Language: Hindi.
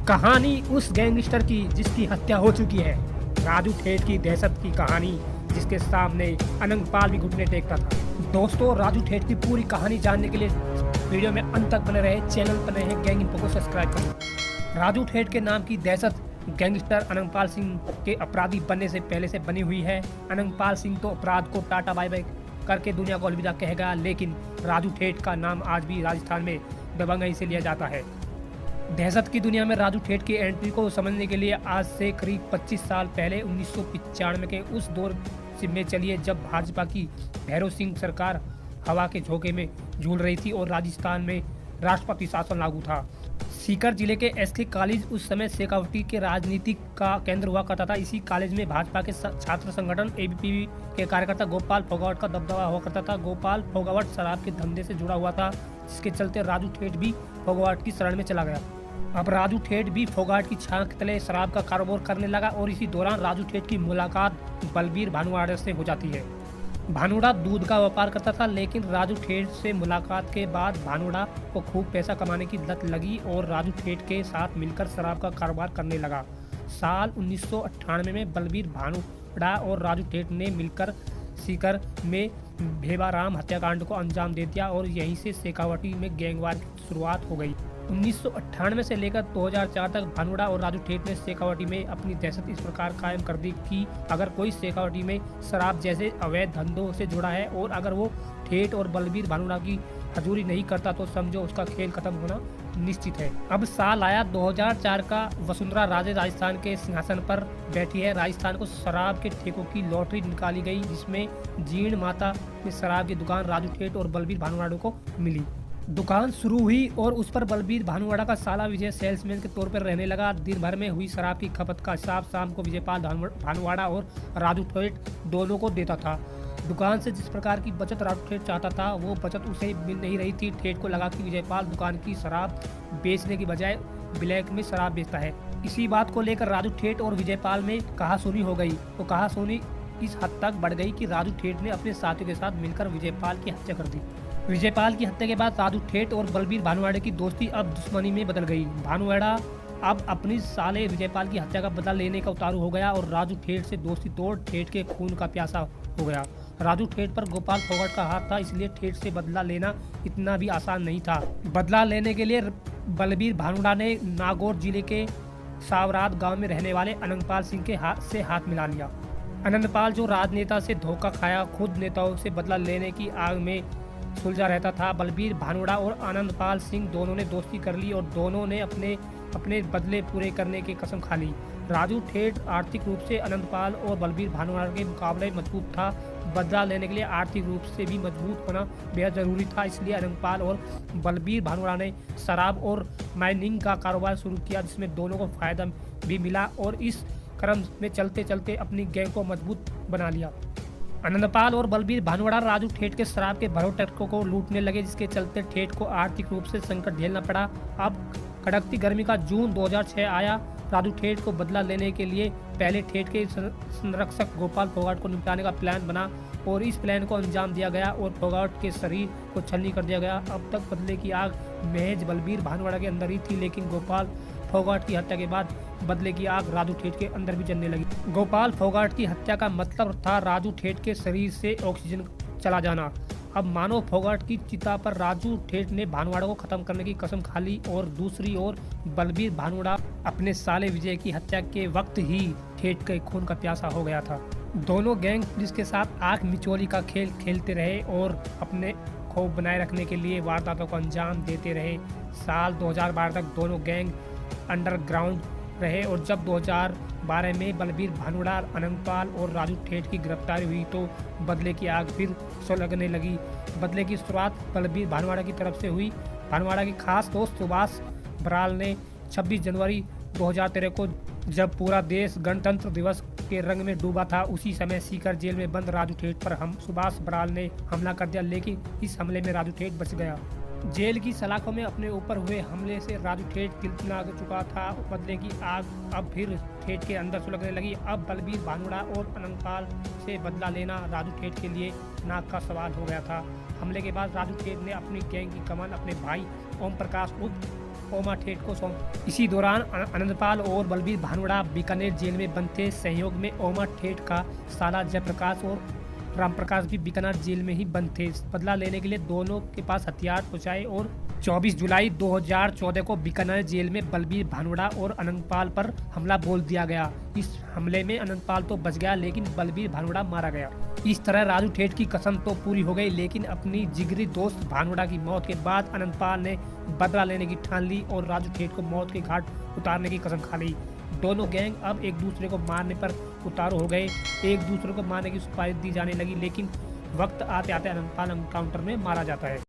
कहानी उस गैंगस्टर की जिसकी हत्या हो चुकी है। राजू ठेठ की दहशत की कहानी जिसके सामने अनंगपाल भी घुटने टेकता था। दोस्तों, राजू ठेठ की पूरी कहानी जानने के लिए वीडियो में अंत तक बने रहे। चैनल पर नए हैं, गैंग इन्फो को सब्सक्राइब करें। राजू ठेठ के नाम की दहशत गैंगस्टर अनंगपाल सिंह के अपराधी बनने से पहले से बनी हुई है। अनंगपाल सिंह तो अपराध को टाटा बाय बाय करके दुनिया को अलविदा कहेगा, लेकिन राजू ठेठ का नाम आज भी राजस्थान में दबंगई से लिया जाता है। दहशत की दुनिया में राजू ठेठ की एंट्री को समझने के लिए आज से करीब 25 साल पहले 1995 के उस दौर में चलिए जब भाजपा की भैरव सिंह सरकार हवा के झोंके में झूल रही थी और राजस्थान में राष्ट्रपति शासन लागू था। सीकर जिले के एसके कॉलेज उस समय शेखावटी के राजनीति का केंद्र हुआ करता था। इसी कॉलेज में भाजपा के छात्र संगठन एबीपी के कार्यकर्ता गोपाल फोगावट का दबदबा हुआ करता था। गोपाल फोगावट शराब के धंधे से जुड़ा हुआ था, जिसके चलते राजू ठेठ भी फोगावट की शरण में चला गया। अब राजू ठेठ भी फोगाट की छांक तले शराब का कारोबार करने लगा और इसी दौरान राजू ठेठ की मुलाकात बलबीर भानुवाड़ा से हो जाती है। भानुड़ा दूध का व्यापार करता था, लेकिन राजू ठेठ से मुलाकात के बाद भानुड़ा को खूब पैसा कमाने की लत लगी और राजू ठेठ के साथ मिलकर शराब का कारोबार करने लगा। साल 1998 में बलबीर भानुड़ा और राजू ठेठ ने मिलकर सीकर में भेवाराम हत्याकांड को अंजाम दे दिया और यहीं से शेखावटी में गैंगवार की शुरुआत हो गई। 1998 से लेकर 2004 तक भानुड़ा और राजू ठेठ ने शेखावटी में अपनी दहशत इस प्रकार कायम कर दी कि अगर कोई शेखावटी में शराब जैसे अवैध धंधों से जुड़ा है और अगर वो ठेठ और बलबीर भानुड़ा की हजूरी नहीं करता तो समझो उसका खेल खत्म होना निश्चित है। अब साल आया 2004 का। वसुंधरा राजे राजस्थान के सिंहासन पर बैठी है। राजस्थान को शराब के ठेकों की लॉटरी निकाली गई, जिसमें जीर्ण माता में शराब की दुकान राजू ठेठ और बलबीर भानुवाड़ा को मिली। दुकान शुरू हुई और उस पर बलबीर भानुवाड़ा का साला विजय सेल्समैन के तौर पर रहने लगा। दिन भर में हुई शराब की खपत का हिसाब शाम को विजयपाल भानुवाड़ा और राजू ठेठ दोनों को देता था। दुकान से जिस प्रकार की बचत राजू ठेठ चाहता था वो बचत उसे मिल नहीं रही थी। ठेठ को लगा कि विजयपाल दुकान की शराब बेचने की बजाय ब्लैक में शराब बेचता है। इसी बात को लेकर राजू ठेठ और विजयपाल में कहासुनी हो गई। वो कहासुनी इस हद तक बढ़ गई कि राजू ठेठ ने अपने साथियों के साथ मिलकर विजयपाल की हत्या कर दी। विजयपाल की हत्या के बाद राजू ठेठ और बलबीर भानुवाड़ा की दोस्ती अब दुश्मनी में बदल गई। भानुवाड़ा अब अपनी साले विजयपाल की हत्या का बदला लेने का उतारू हो गया और राजू ठेठ से दोस्ती तोड़ ठेठ के खून का प्यासा हो गया। राजू ठेठ पर गोपाल फोगाट का हाथ था, इसलिए ठेठ से बदला लेना इतना भी आसान नहीं था। बदला लेने के लिए बलबीर भानुवाड़ा ने नागौर जिले के सावरात गांव में रहने वाले अनंगपाल सिंह के हाथ मिला लिया। अनंगपाल जो राजनेता से धोखा खाया, खुद नेताओं से बदला लेने की आग में सुलझा रहता था। बलबीर भानुवाड़ा और आनंदपाल सिंह दोनों ने दोस्ती कर ली और दोनों ने अपने बदले पूरे करने की कसम खा ली। राजू ठेठ आर्थिक रूप से आनंदपाल और बलबीर भानुवाड़ा के मुकाबले मजबूत था। बदला लेने के लिए आर्थिक रूप से भी मजबूत होना बेहद जरूरी था, इसलिए आनंदपाल और बलबीर भानुवाड़ा ने शराब और माइनिंग का कारोबार शुरू किया, जिसमें दोनों को फायदा भी मिला और इस क्रम में चलते चलते अपनी गैंग को मजबूत बना लिया। आनंदपाल और बलबीर भानुवाड़ा राजू ठेठ के शराब के भरो ट्रकों को लूटने लगे, जिसके चलते ठेठ को आर्थिक रूप से संकट झेलना पड़ा। अब कड़कती गर्मी का जून 2006 आया। राजू ठेठ को बदला लेने के लिए पहले ठेठ के संरक्षक गोपाल फोगाट को निपटाने का प्लान बना और इस प्लान को अंजाम दिया गया और फोगाट के शरीर को छलनी कर दिया गया। अब तक बदले की आग महज बलबीर भानुवाड़ा के अंदर ही थी, लेकिन गोपाल फोगाट की हत्या के बाद बदले की आग राजू ठेठ के अंदर भी जलने लगी। गोपाल फोगाट की हत्या का मतलब था राजू ठेठ के शरीर से ऑक्सीजन चला जाना। अब मानो फोगाट की चिता पर राजू ठेठ ने भानुवाड़ा को खत्म करने की कसम खा ली और दूसरी ओर बलबीर भानुवाड़ा अपने साले विजय की हत्या के वक्त ही ठेठ के खून का प्यासा हो गया था। दोनों गैंग पुलिस के साथ आंख मिचौली का खेल खेलते रहे और अपने खौफ बनाए रखने के लिए वारदातों को अंजाम देते रहे। साल 2012 तक दोनों गैंग अंडरग्राउंड रहे और जब 2012 में बलबीर भानुवाड़ा, अनंगपाल और राजू ठेठ की गिरफ्तारी हुई तो बदले की आग फिर सुलगने लगी। बदले की शुरुआत बलबीर भानुवाड़ा की तरफ से हुई। भानुवाड़ा की खास दोस्त सुभाष बराल ने 26 जनवरी 2013 को, जब पूरा देश गणतंत्र दिवस के रंग में डूबा था, उसी समय सीकर जेल में बंद राजू ठेठ पर सुभाष बराल ने हमला कर दिया, लेकिन इस हमले में राजू ठेठ बच गया। जेल की सलाखों में अपने ऊपर हुए हमले से राजू ठेठ तिलमिला चुका था। बदले की आग अब फिर ठेठ के अंदर सुलगने लगी। अब बलबीर भानुवाड़ा और अनंगपाल से बदला लेना राजू ठेठ के लिए नाक का सवाल हो गया था। हमले के बाद राजू ठेठ ने अपनी गैंग की कमान अपने भाई ओम प्रकाश उर्फ ओमा ठेठ को सौंप। इसी दौरान आनंदपाल और बलबीर भानवड़ा बीकानेर जेल में बंद थे। संयोग में ओमा ठेठ का साला जयप्रकाश और रामप्रकाश भी बीकानेर जेल में ही बंद थे। बदला लेने के लिए दोनों के पास हथियार पहुंचाए और 24 जुलाई 2014 को बीकानेर जेल में बलबीर भानवड़ा और आनंदपाल पर हमला बोल दिया गया। इस हमले में आनंदपाल तो बच गया, लेकिन बलबीर भानवड़ा मारा गया। इस तरह राजू ठेठ की कसम तो पूरी हो गई, लेकिन अपनी जिगरी दोस्त भानवड़ा की मौत के बाद आनंदपाल ने बदला लेने की ठान ली और राजू ठेठ को मौत के घाट उतारने की कसम खा ली। दोनों गैंग अब एक दूसरे को मारने पर उतारू हो गए। एक दूसरे को मारने की सुपारी दी जाने लगी, लेकिन वक्त आते आते आनंदपाल एनकाउंटर में मारा जाता है।